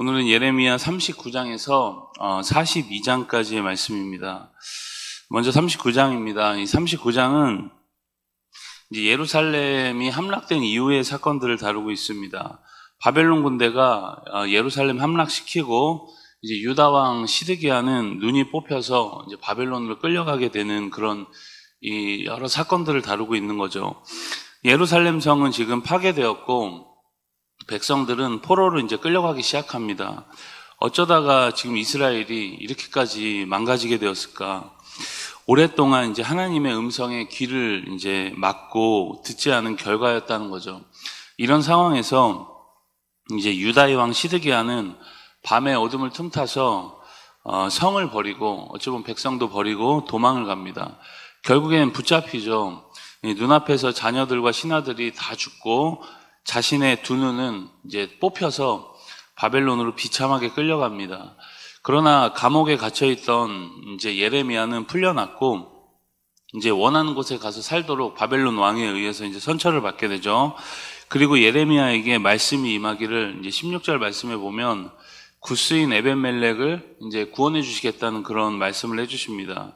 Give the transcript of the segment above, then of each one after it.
오늘은 예레미야 39장에서 42장까지의 말씀입니다. 먼저 39장입니다. 이 39장은 이제 예루살렘이 함락된 이후의 사건들을 다루고 있습니다. 바벨론 군대가 예루살렘 함락시키고 이제 유다 왕 시드기야는 눈이 뽑혀서 이제 바벨론으로 끌려가게 되는 그런 이 여러 사건들을 다루고 있는 거죠. 예루살렘 성은 지금 파괴되었고 백성들은 포로로 이제 끌려가기 시작합니다. 어쩌다가 지금 이스라엘이 이렇게까지 망가지게 되었을까? 오랫동안 이제 하나님의 음성에 귀를 이제 막고 듣지 않은 결과였다는 거죠. 이런 상황에서 이제 유다의 왕 시드기야는 밤에 어둠을 틈타서 성을 버리고 어찌 보면 백성도 버리고 도망을 갑니다. 결국엔 붙잡히죠. 눈앞에서 자녀들과 신하들이 다 죽고 자신의 두 눈은 이제 뽑혀서 바벨론으로 비참하게 끌려갑니다. 그러나 감옥에 갇혀있던 이제 예레미야는 풀려났고 이제 원하는 곳에 가서 살도록 바벨론 왕에 의해서 이제 선처를 받게 되죠. 그리고 예레미야에게 말씀이 임하기를 이제 16절 말씀에 보면 구스인 에벤멜렉을 이제 구원해 주시겠다는 그런 말씀을 해주십니다.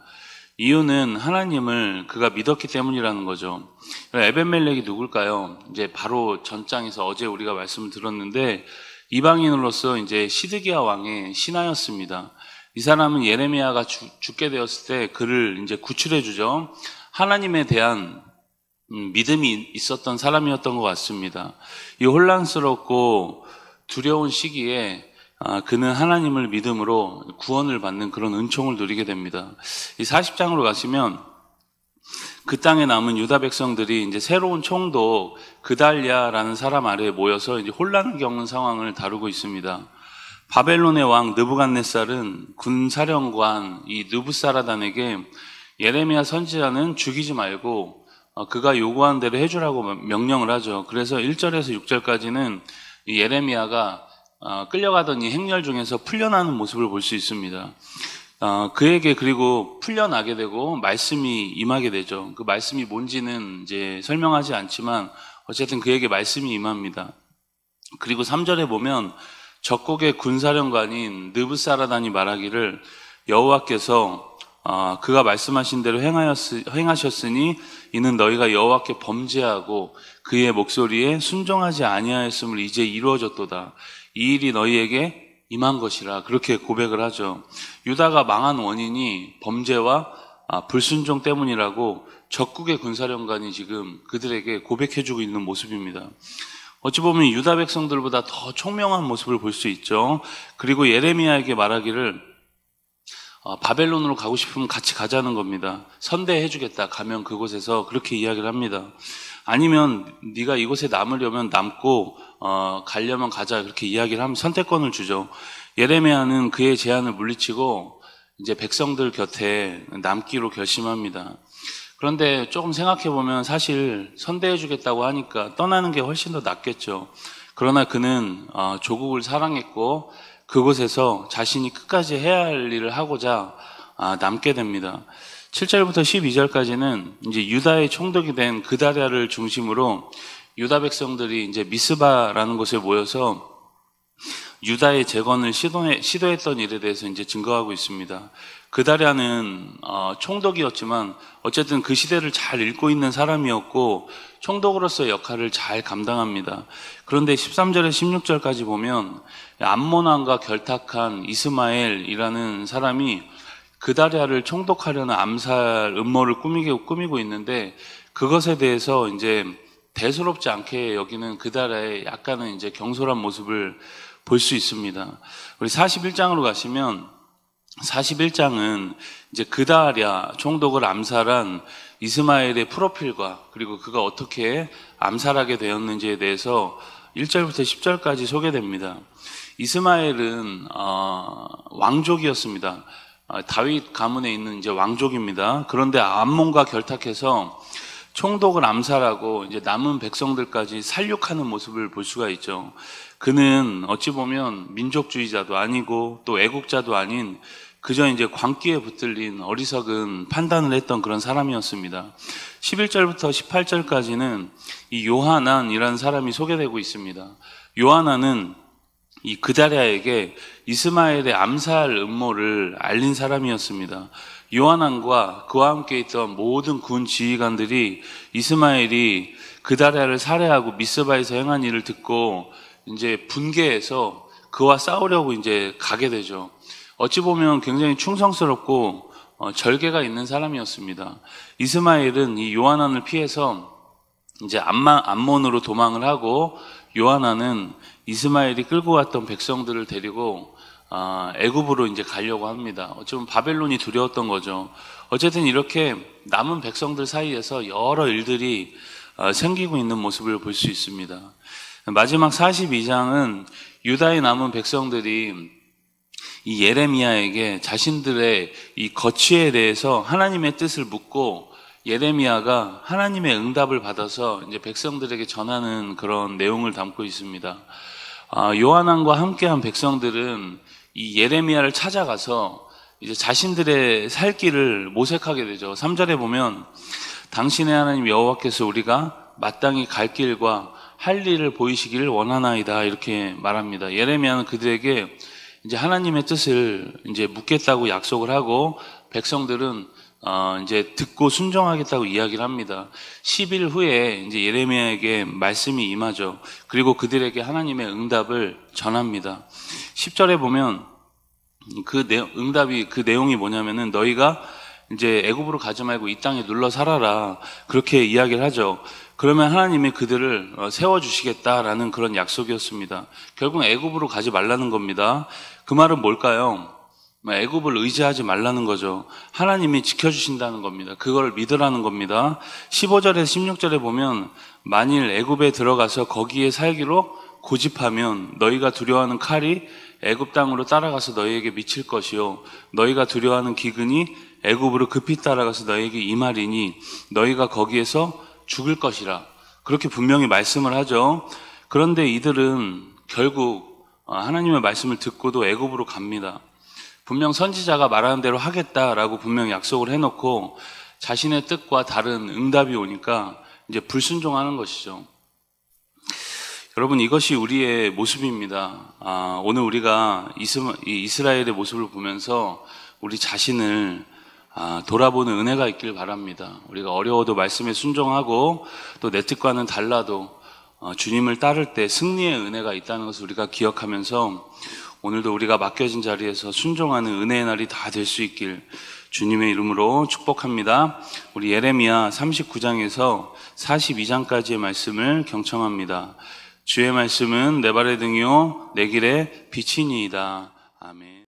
이유는 하나님을 그가 믿었기 때문이라는 거죠. 에벤멜렉이 누굴까요? 이제 바로 전장에서 어제 우리가 말씀을 들었는데 이방인으로서 이제 시드기야 왕의 신하였습니다. 이 사람은 예레미야가 죽게 되었을 때 그를 이제 구출해 주죠. 하나님에 대한 믿음이 있었던 사람이었던 것 같습니다. 이 혼란스럽고 두려운 시기에 그는 하나님을 믿음으로 구원을 받는 그런 은총을 누리게 됩니다. 이 40장으로 가시면 그 땅에 남은 유다 백성들이 이제 새로운 총독 그달랴라는 사람 아래에 모여서 이제 혼란을 겪는 상황을 다루고 있습니다. 바벨론의 왕 느부갓네살은 군사령관 이 느부사라단에게 예레미야 선지자는 죽이지 말고 그가 요구한 대로 해주라고 명령을 하죠. 그래서 1절에서 6절까지는 이 예레미야가 끌려가던 이 행렬 중에서 풀려나는 모습을 볼 수 있습니다. 그에게 그리고 풀려나게 되고 말씀이 임하게 되죠. 그 말씀이 뭔지는 이제 설명하지 않지만 어쨌든 그에게 말씀이 임합니다. 그리고 3절에 보면 적국의 군사령관인 느부사라단이 말하기를 여호와께서 그가 말씀하신 대로 행하셨으니 이는 너희가 여호와께 범죄하고 그의 목소리에 순종하지 아니하였음을 이제 이루어졌도다. 이 일이 너희에게 임한 것이라 그렇게 고백을 하죠. 유다가 망한 원인이 범죄와 불순종 때문이라고 적국의 군사령관이 지금 그들에게 고백해주고 있는 모습입니다. 어찌 보면 유다 백성들보다 더 총명한 모습을 볼 수 있죠. 그리고 예레미야에게 말하기를 바벨론으로 가고 싶으면 같이 가자는 겁니다. 선대해주겠다. 가면 그곳에서 그렇게 이야기를 합니다. 아니면 네가 이곳에 남으려면 남고 가려면 가자. 그렇게 이야기를 하면 선택권을 주죠. 예레미야는 그의 제안을 물리치고 이제 백성들 곁에 남기로 결심합니다. 그런데 조금 생각해 보면 사실 선대해주겠다고 하니까 떠나는 게 훨씬 더 낫겠죠. 그러나 그는 조국을 사랑했고 그곳에서 자신이 끝까지 해야 할 일을 하고자 남게 됩니다. 7절부터 12절까지는 이제 유다의 총독이 된 그달랴를 중심으로 유다 백성들이 이제 미스바라는 곳에 모여서 유다의 재건을 시도했던 일에 대해서 이제 증거하고 있습니다. 그달랴는 총독이었지만 어쨌든 그 시대를 잘 읽고 있는 사람이었고 총독으로서의 역할을 잘 감당합니다. 그런데 13절에 16절까지 보면 암몬 왕과 결탁한 이스마엘이라는 사람이 그달랴를 총독하려는 암살 음모를 꾸미고 있는데 그것에 대해서 이제 대수롭지 않게 여기는 그달랴의 약간은 이제 경솔한 모습을 볼 수 있습니다. 우리 41장으로 가시면 41장은 이제 그달랴 총독을 암살한 이스마엘의 프로필과 그리고 그가 어떻게 암살하게 되었는지에 대해서 1절부터 10절까지 소개됩니다. 이스마엘은 왕족이었습니다. 다윗 가문에 있는 이제 왕족입니다. 그런데 암몬과 결탁해서 총독을 암살하고 이제 남은 백성들까지 살육하는 모습을 볼 수가 있죠. 그는 어찌 보면 민족주의자도 아니고 또 애국자도 아닌 그저 이제 광기에 붙들린 어리석은 판단을 했던 그런 사람이었습니다. 11절부터 18절까지는 이 요하난이라는 사람이 소개되고 있습니다. 요하난은 이 그다랴에게 이스마엘의 암살 음모를 알린 사람이었습니다. 요하난과 그와 함께 있던 모든 군 지휘관들이 이스마엘이 그다랴를 살해하고 미스바에서 행한 일을 듣고 이제 분개해서 그와 싸우려고 이제 가게 되죠. 어찌 보면 굉장히 충성스럽고 절개가 있는 사람이었습니다. 이스마엘은 이 요하난을 피해서 이제 암몬으로 도망을 하고, 요하난은 이스마엘이 끌고 왔던 백성들을 데리고 애굽으로 이제 가려고 합니다. 어쩌면 바벨론이 두려웠던 거죠. 어쨌든 이렇게 남은 백성들 사이에서 여러 일들이 생기고 있는 모습을 볼 수 있습니다. 마지막 42장은 유다의 남은 백성들이 이 예레미야에게 자신들의 이 거취에 대해서 하나님의 뜻을 묻고, 예레미야가 하나님의 응답을 받아서 이제 백성들에게 전하는 그런 내용을 담고 있습니다. 요하난과 함께한 백성들은 이 예레미야를 찾아가서 이제 자신들의 살 길을 모색하게 되죠. 3절에 보면 당신의 하나님 여호와께서 우리가 마땅히 갈 길과 할 일을 보이시기를 원하나이다, 이렇게 말합니다. 예레미야는 그들에게 이제 하나님의 뜻을 이제 묻겠다고 약속을 하고, 백성들은 이제 듣고 순종하겠다고 이야기를 합니다. 10일 후에 이제 예레미야에게 말씀이 임하죠. 그리고 그들에게 하나님의 응답을 전합니다. 10절에 보면 그 내용이 뭐냐면은 너희가 이제 애굽으로 가지 말고 이 땅에 눌러 살아라, 그렇게 이야기를 하죠. 그러면 하나님이 그들을 세워주시겠다라는 그런 약속이었습니다. 결국 애굽으로 가지 말라는 겁니다. 그 말은 뭘까요? 애굽을 의지하지 말라는 거죠. 하나님이 지켜주신다는 겁니다. 그걸 믿으라는 겁니다. 15절에서 16절에 보면 만일 애굽에 들어가서 거기에 살기로 고집하면 너희가 두려워하는 칼이 애굽 땅으로 따라가서 너희에게 미칠 것이요, 너희가 두려워하는 기근이 애굽으로 급히 따라가서 너희에게 임하리니 너희가 거기에서 죽을 것이라, 그렇게 분명히 말씀을 하죠. 그런데 이들은 결국 하나님의 말씀을 듣고도 애굽으로 갑니다. 분명 선지자가 말하는 대로 하겠다라고 분명 약속을 해놓고 자신의 뜻과 다른 응답이 오니까 이제 불순종하는 것이죠. 여러분, 이것이 우리의 모습입니다. 오늘 우리가 이스라엘의 모습을 보면서 우리 자신을 돌아보는 은혜가 있길 바랍니다. 우리가 어려워도 말씀에 순종하고 또 내 뜻과는 달라도 주님을 따를 때 승리의 은혜가 있다는 것을 우리가 기억하면서 오늘도 우리가 맡겨진 자리에서 순종하는 은혜의 날이 다 될 수 있길 주님의 이름으로 축복합니다. 우리 예레미야 39장에서 42장까지의 말씀을 경청합니다. 주의 말씀은 내 발의 등이요 내 길의 빛이니이다. 아멘.